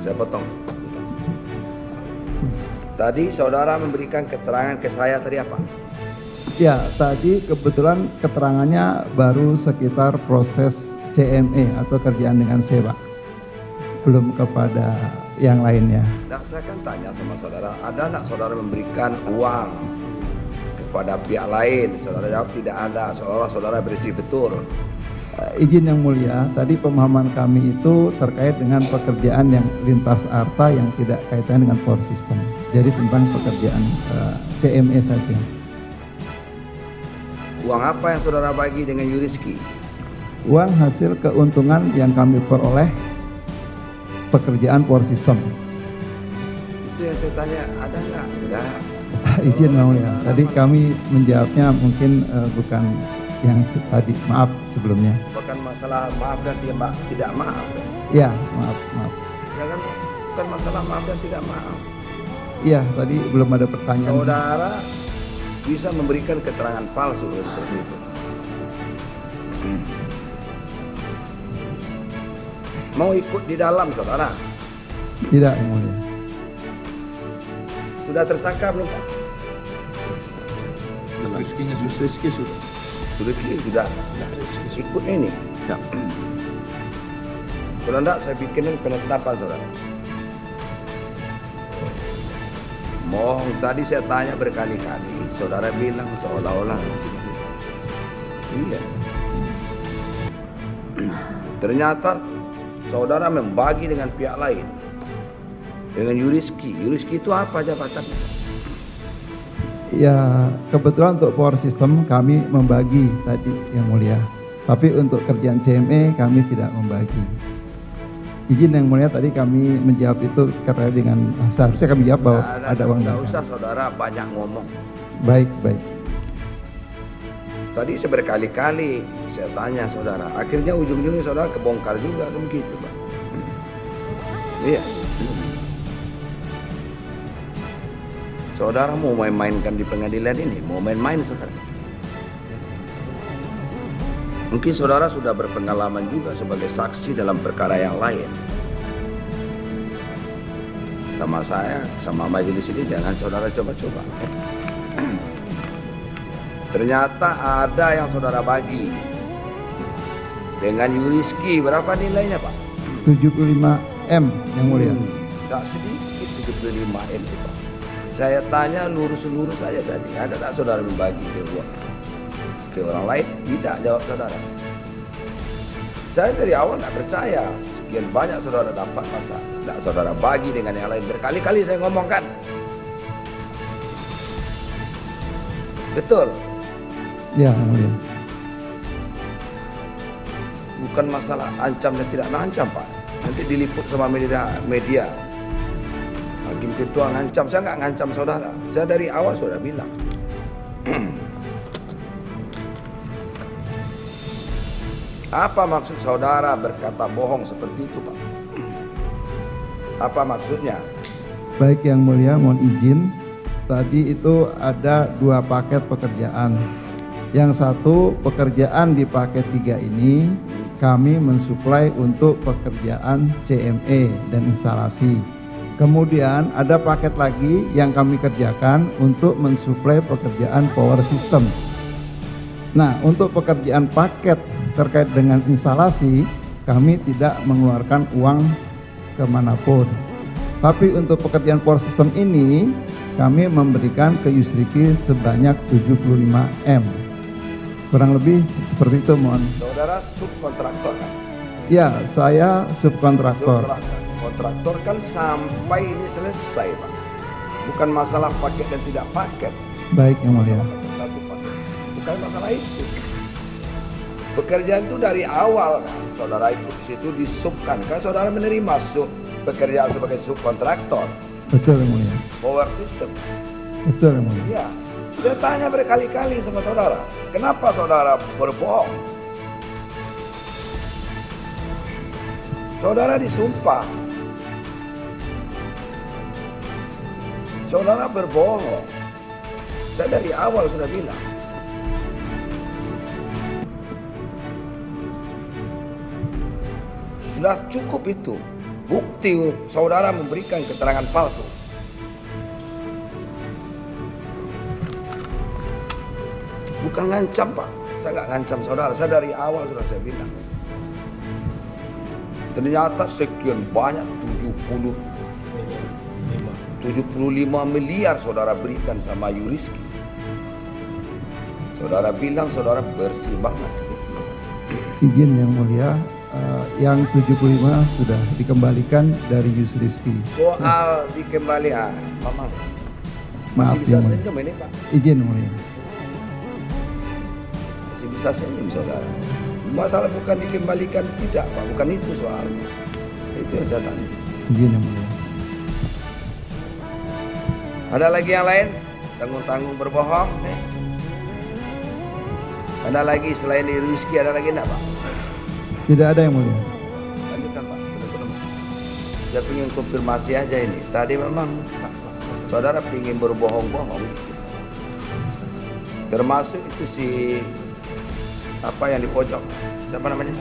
Saya potong. Tadi saudara memberikan keterangan ke saya tadi apa? Ya, tadi kebetulan keterangannya baru sekitar proses CME atau kerjaan dengan sewa, belum kepada yang lainnya. Nah, saya kan tanya sama saudara, ada nggak saudara memberikan uang kepada pihak lain? Saudara jawab tidak ada, seolah-olah saudara berisi betul. Izin yang mulia, tadi pemahaman kami itu terkait dengan pekerjaan yang lintas arta yang tidak kaitannya dengan power system. Jadi tentang pekerjaan CME saja. Uang apa yang saudara bagi dengan Yuriski? Uang hasil keuntungan yang kami peroleh pekerjaan power system. Itu yang saya tanya, ada nggak? Enggak. Izin yang mulia, tadi kami menjawabnya mungkin bukan yang tadi, maaf sebelumnya. Bukan masalah maaf dan tidak maaf. Ya, maaf. Ya kan? Bukan masalah maaf dan tidak maaf. Iya, tadi belum ada pertanyaan. Saudara bisa memberikan keterangan palsu seperti itu. Mau ikut di dalam saudara? Tidak, yang mulia. Sudah tersangka belum Pak? Rizky sudah. Sudah ikut ini. Siap. Kalau enggak saya bikinin penetapan saudara. Mohon, tadi saya tanya berkali-kali, saudara bilang seolah-olah. Iya. Ternyata saudara membagi dengan pihak lain. Dengan Yuriski. Yuriski itu apa jabatannya? Ya, kebetulan untuk power system kami membagi tadi yang mulia. Tapi untuk kerjaan CME kami tidak membagi. Izin yang mulia, tadi kami menjawab itu terkait dengan seharusnya kami jawab bahwa ada uang Tidak dan usah saudara banyak ngomong. baik. Tadi saya berkali-kali saya tanya saudara. Akhirnya ujung-ujungnya saudara kebongkar juga kan begitu Pak. Iya. Saudara mau main-mainkan di pengadilan ini, mau main-main saudara. Mungkin saudara sudah berpengalaman juga sebagai saksi dalam perkara yang lain. Sama saya, sama majelis ini jangan saudara coba-coba. Ternyata ada yang saudara bagi dengan Yuriski. Berapa nilainya Pak? 75M yang mulia. Tak sedikit 75M itu Pak. Saya tanya lurus-lurus saja tadi, ada tak saudara membagi ke orang lain? Tidak, jawab saudara. Saya dari awal tidak percaya, sekian banyak saudara dapat masa tidak saudara bagi dengan yang lain. Berkali-kali saya ngomongkan. Betul? Ya, yang mulia. Bukan masalah ancam dan tidak mengancam Pak. Nanti diliput sama media. Hakim ketua ngancam, saya nggak ngancam saudara. Saya dari awal sudah bilang. Apa maksud saudara berkata bohong seperti itu Pak? Apa maksudnya? Baik yang mulia, mohon izin. Tadi itu ada 2 paket pekerjaan. Yang satu pekerjaan di paket 3 ini kami mensuplai untuk pekerjaan CME dan instalasi. Kemudian ada paket lagi yang kami kerjakan untuk mensuplai pekerjaan power system. Nah, untuk pekerjaan paket terkait dengan instalasi, kami tidak mengeluarkan uang kemanapun. Tapi untuk pekerjaan power system ini, kami memberikan ke Yusriki sebanyak 75M. Kurang lebih seperti itu, mohon. Saudara subkontraktor kan? Ya, saya subkontraktor. Kontraktor kan sampai ini selesai Pak. Bukan masalah paket dan tidak paket. Baik yang mulia. Satu paket. Bukan masalah itu. Pekerjaan itu dari awal kan, saudara ikut di situ disubkan kan, saudara menerima pekerjaan sebagai subkontraktor. Betul yang mulia. Power system. Betul yang mulia. Ya, saya tanya berkali-kali sama saudara, kenapa saudara berbohong? Saudara disumpah. Saudara berbohong. Saya dari awal sudah bilang. Sudah cukup itu. bukti saudara memberikan keterangan palsu. Bukan ngancam Pak, saya nggak ngancam saudara, saya dari awal sudah saya bilang. Ternyata sekian banyak 75 miliar saudara berikan sama Yuriski. Saudara bilang saudara bersih banget. Izin Yang Mulia, yang 75 sudah dikembalikan dari Yusriski. Soal dikembalikan, Mama Maaf, masih bisa Yang Mulia. senyum ini Pak, Izin Yang Mulia. masih bisa senyum saudara. Masalah bukan dikembalikan tidak Pak, bukan itu soalnya. Itu yang saya tanya. Izin Yang Mulia. Ada lagi yang lain? Tanggung-tanggung berbohong? Ada lagi selain Yuriski, ada lagi enggak Pak? Tidak ada Yang Mulia. Lanjutkan Pak. Saya ingin konfirmasi aja ini. Tadi memang saudara ingin berbohong-bohong gitu. Termasuk itu si apa yang di pojok, siapa namanya?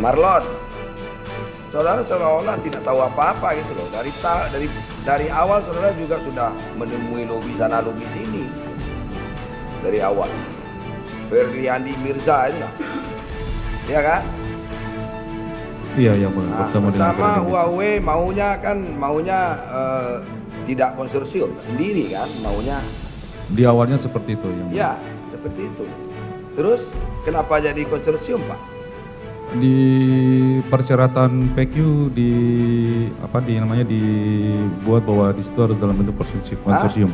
Marlon. Saudara seolah-olah tidak tahu apa-apa gitu loh. Dari awal saudara juga sudah menemui lobi sana lobi sini. Dari awal. Ferdiandi Mirza itu lah. Iya kan? Iya, Yang Mulia. Bertemu dengan Pertama Ferdiandi. Huawei maunya tidak konsorsium sendiri kan, maunya. Di awalnya seperti itu, Yang Mulia. Ya, seperti itu. Terus kenapa jadi konsorsium, Pak? Di persyaratan PQ dibuat bahwa di situ harus dalam bentuk konsorsium.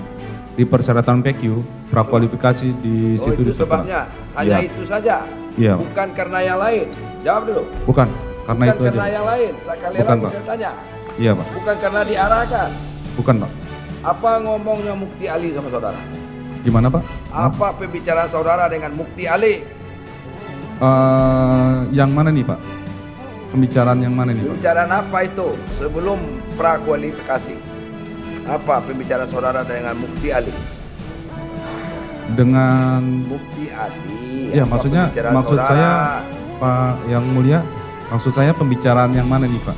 Di persyaratan PQ prakualifikasi di Oh, situ itu disebutkan. sebabnya. Hanya Ya. itu saja. Iya. Bukan karena yang lain. Jawab dulu. Bukan, karena Bukan itu karena aja. yang lain. Sekali Bukan, lagi Pak. saya tanya. Iya, Pak. Bukan karena diarahkan. Bukan, Pak. Apa ngomongnya Mukti Ali sama saudara? Gimana, Pak? Apa pembicaraan saudara dengan Mukti Ali? Yang mana nih, Pak? Pembicaraan yang mana nih, Pak? Pembicaraan apa itu sebelum prakualifikasi? Apa pembicaraan saudara dengan Mukti Ali? Dengan Mukti Ali. ya, apa maksudnya pembicaraan maksud saudara? saya Pak Yang Mulia, maksud saya pembicaraan yang mana nih, Pak?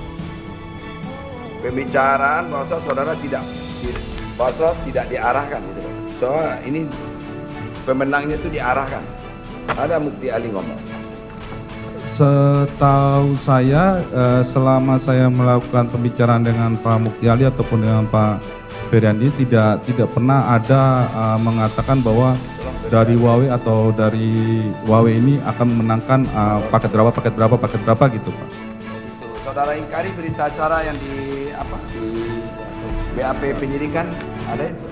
Pembicaraan bahwa saudara tidak diarahkan gitu. Soalnya ini pemenangnya itu diarahkan. Ada Mukti Ali ngomong. Setahu saya selama saya melakukan pembicaraan dengan Pak Mukti Ali ataupun dengan Pak Ferdiandi tidak pernah ada mengatakan bahwa dari Huawei atau dari Huawei ini akan memenangkan paket berapa gitu, Pak. Itu saudara ingkari berita acara yang di BAP penyidikan ada itu.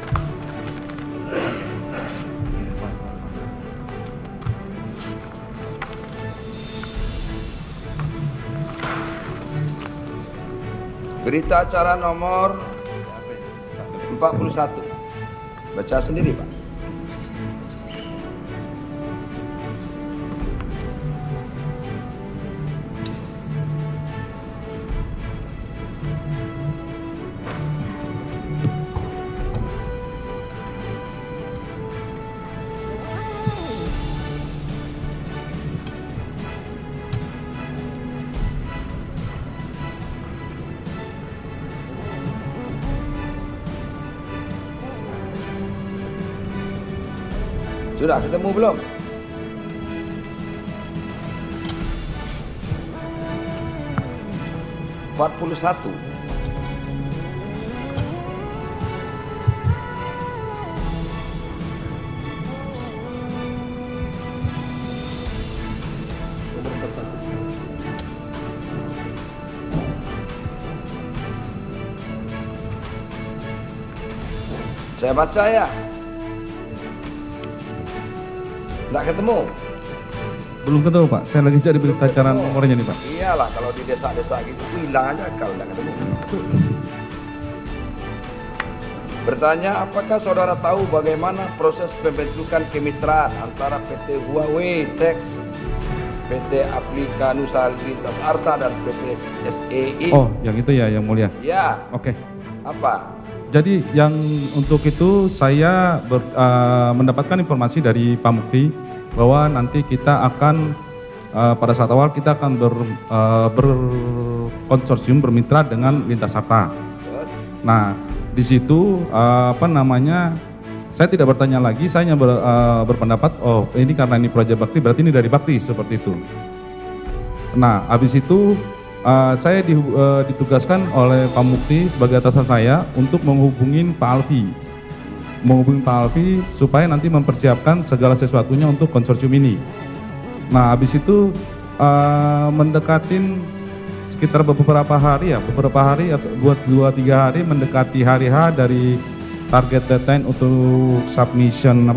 Berita acara nomor 41. Baca sendiri, Pak. Sudah ketemu belum? (41) Saya baca ya. Nggak ketemu? Belum ketemu, Pak. Saya lagi cari berita acara nomornya nih, Pak. Iyalah, kalau di desa-desa gitu hilang aja kalau nggak ketemu. Bertanya, apakah saudara tahu bagaimana proses pembentukan kemitraan antara PT Huawei Tex, PT Aplika Nusa Lintas Arta dan PT SEI? Oh, yang itu ya, Yang Mulia. Ya, Oke. apa? Jadi yang untuk itu saya mendapatkan informasi dari Pak Mukti bahwa nanti kita akan pada saat awal kita akan berkonsorsium bermitra dengan Lintas Harta. Terus? Nah, di situ saya tidak bertanya lagi, saya hanya berpendapat, oh ini karena ini proyek bakti, berarti ini dari bakti, seperti itu. Nah, habis itu saya ditugaskan oleh Pak Mukti sebagai atasan saya untuk menghubungin Pak Alfi supaya nanti mempersiapkan segala sesuatunya untuk konsorsium ini. Nah, habis itu mendekatin sekitar beberapa hari atau 2-3 hari mendekati hari H dari target deadline untuk submission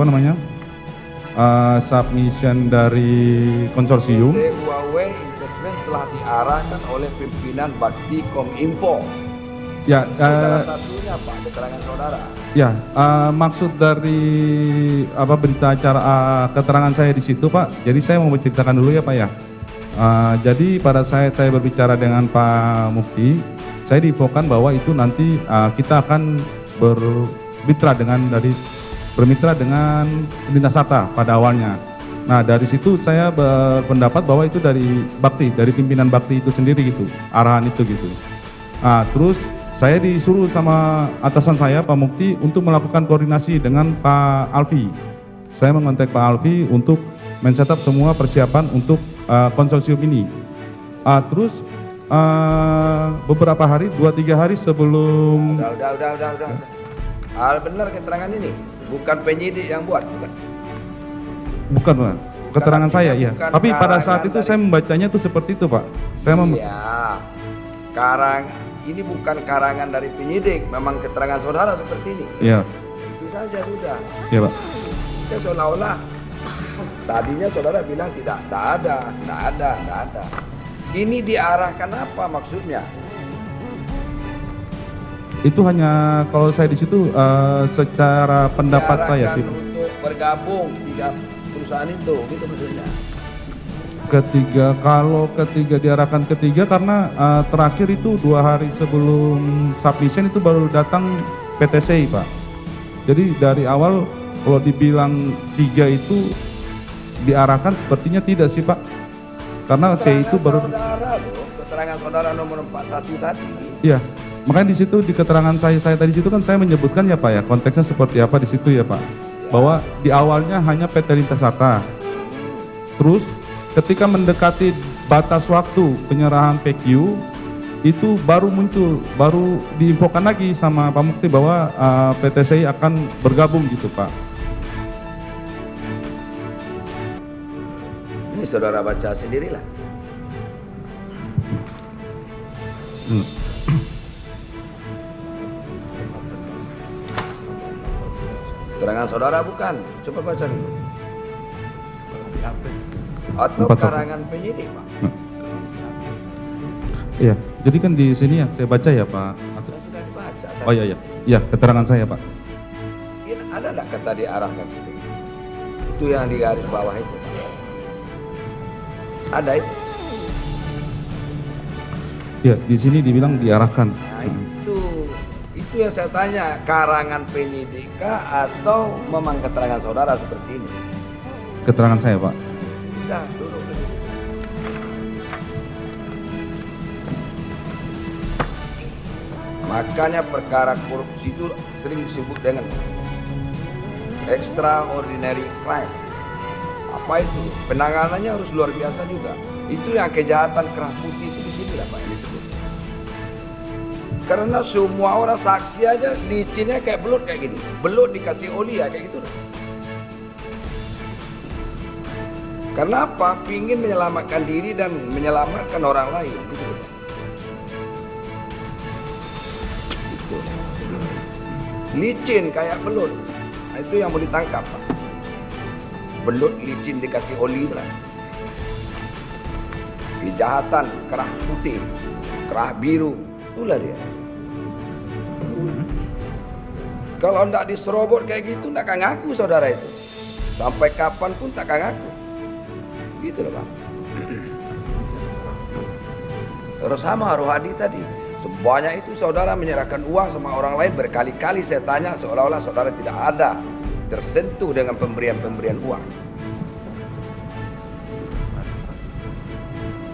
submission dari konsorsium. PT Huawei Investment telah diarahkan oleh pimpinan Bakti Kominfo. Ya, Salah satunya Pak, keterangan saudara. ya, maksud dari berita acara keterangan saya di situ, Pak. Jadi saya mau menceritakan dulu ya, Pak ya. Jadi pada saat saya berbicara dengan Pak Mukti, saya diinfokan bahwa itu nanti kita akan bermitra dengan Lintas Harta pada awalnya. Nah, dari situ saya berpendapat bahwa itu dari Bakti, dari pimpinan Bakti itu sendiri gitu, arahan itu gitu. Nah, terus saya disuruh sama atasan saya Pak Mukti untuk melakukan koordinasi dengan Pak Alfi. Saya mengontak Pak Alfi untuk men-setup semua persiapan untuk konsorsium ini. Terus beberapa hari, 2-3 hari sebelum... Udah. Benar keterangan ini, bukan penyidik yang buat, bukan? Bukan, Pak. Keterangan saya, ya. Bukan Tapi pada saat itu dari... saya membacanya itu seperti itu, Pak. Iya, ini bukan karangan dari penyidik, memang keterangan saudara seperti ini. Iya. Itu saja sudah. Iya, Pak. Ya, seolah-olah tadinya saudara bilang tidak ada. Ini diarahkan apa maksudnya? Itu hanya kalau saya di situ secara pendapat saya sih. Diarahkan untuk bergabung 3 perusahaan itu, gitu maksudnya. Kalau diarahkan ketiga karena terakhir itu 2 hari sebelum submission itu baru datang PTCI, Pak. Jadi dari awal kalau dibilang 3 itu diarahkan sepertinya tidak sih, Pak. Karena C itu baru Keterangan saudara nomor 41 tadi. Iya. Makanya di situ di keterangan saya tadi situ kan saya menyebutkan ya, Pak ya, konteksnya seperti apa di situ ya, Pak. Bahwa di awalnya hanya PT Lintas Harta. Terus ketika mendekati batas waktu penyerahan PQ itu baru diinfokan lagi sama Pak Mukti bahwa PTCI akan bergabung gitu, Pak. Ini saudara baca sendirilah. Keterangan saudara bukan? Coba baca dulu. Atau 41. karangan penyidik, Pak? Iya, jadi kan di sini ya saya baca ya, Pak. Sudah dibaca tadi. Oh iya. Iya, keterangan saya, Pak. Ini ada nggak kata diarahkan situ? Itu yang di garis bawah itu, Pak. Ada itu. Iya, di sini dibilang diarahkan. Nah, itu yang saya tanya, karangan penyidik kah atau memang keterangan saudara seperti ini? Keterangan saya, Pak. Sudah, duduk di situ. Makanya perkara korupsi itu sering disebut dengan extraordinary crime. Apa itu? Penanganannya harus luar biasa juga. Itu yang kejahatan kerah putih itu di sini lah, Pak, yang disebut. Karena semua orang saksi aja licinnya kayak belut kayak gini. Belut dikasih oli ya kayak gitu lah. Karena apa? Pingin menyelamatkan diri dan menyelamatkan orang lain. Gitu loh, Pak. Itu. Licin kayak belut. Nah, itu yang mau ditangkap, Pak. Belut licin dikasih oli itu lah. Kejahatan kerah putih, kerah biru, itulah dia. Kalau ndak diserobot kayak gitu, ndak akan ngaku saudara itu. Sampai kapan pun tak akan ngaku. Gitu loh, Pak. Terus sama Rohadi tadi, sebanyak itu saudara menyerahkan uang sama orang lain berkali-kali saya tanya seolah-olah saudara tidak ada tersentuh dengan pemberian uang.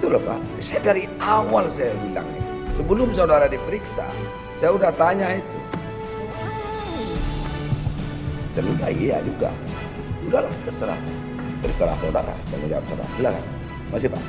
Itu loh Pak, saya dari awal saya bilang sebelum saudara diperiksa, saya udah tanya itu. Ternyata iya juga. Udahlah terserah saudara, tanggung jawab saudara. Silakan. Masih Pak.